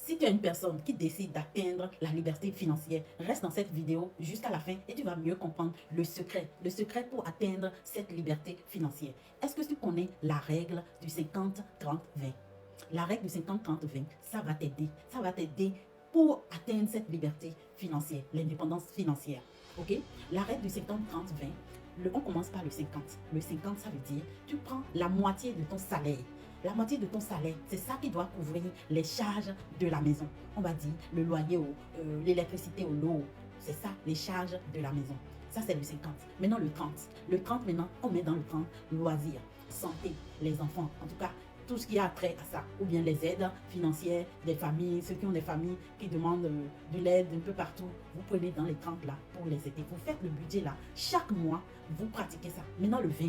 Si tu es une personne qui décide d'atteindre la liberté financière, reste dans cette vidéo jusqu'à la fin et tu vas mieux comprendre le secret pour atteindre cette liberté financière. Est-ce que tu connais la règle du 50-30-20? La règle du 50-30-20, ça va t'aider pour atteindre cette liberté financière, l'indépendance financière. Ok? La règle du 50-30-20, on commence par le 50. Le 50, ça veut dire tu prends la moitié de ton salaire. La moitié de ton salaire, c'est ça qui doit couvrir les charges de la maison. On va dire le loyer, l'électricité ou l'eau. C'est ça, les charges de la maison. Ça, c'est le 50. Maintenant, le 30. Le 30, maintenant, on met dans le 30 loisirs, santé, les enfants. En tout cas, tout ce qui a trait à ça, ou bien les aides financières des familles, ceux qui ont des familles qui demandent de l'aide un peu partout, vous prenez dans les 30 là pour les aider. Vous faites le budget là, chaque mois, vous pratiquez ça. Maintenant le 20,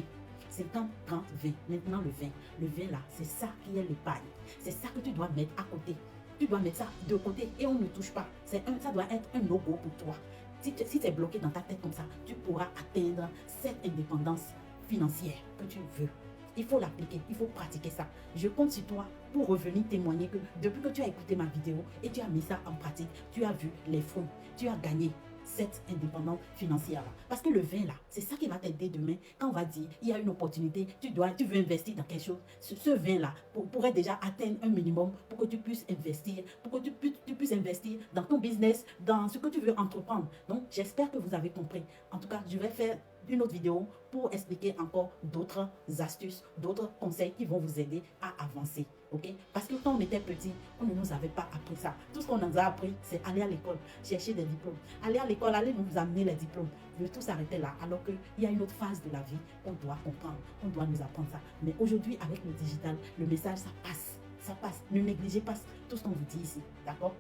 50, 30, 20. Maintenant le 20. Le 20 là, c'est ça qui est l'épargne. C'est ça que tu dois mettre à côté. Tu dois mettre ça de côté et on ne touche pas. Ça doit être un logo pour toi. Si tu es bloqué dans ta tête comme ça, tu pourras atteindre cette indépendance financière que tu veux. Il faut l'appliquer, il faut pratiquer ça. Je compte sur toi pour revenir témoigner que depuis que tu as écouté ma vidéo et tu as mis ça en pratique, tu as vu les fruits, tu as gagné cette indépendance financière là. Parce que le 20 là, c'est ça qui va t'aider demain quand on va dire il y a une opportunité, tu veux investir dans quelque chose. Ce 20 là pourrait déjà atteindre un minimum pour que tu puisses investir, pour que tu puisses investir dans ton business, dans ce que tu veux entreprendre. Donc j'espère que vous avez compris. En tout cas, je vais faire une autre vidéo pour expliquer encore d'autres astuces, d'autres conseils qui vont vous aider à avancer. Ok? Parce que quand on était petit, on ne nous avait pas appris ça. Tout ce qu'on nous a appris, c'est aller à l'école, chercher des diplômes. Aller à l'école, aller nous amener les diplômes. Le tout s'arrêtait là. Alors qu'il y a une autre phase de la vie qu'on doit comprendre. On doit nous apprendre ça. Mais aujourd'hui, avec le digital, le message, ça passe. Ça passe. Ne négligez pas tout ce qu'on vous dit ici. D'accord?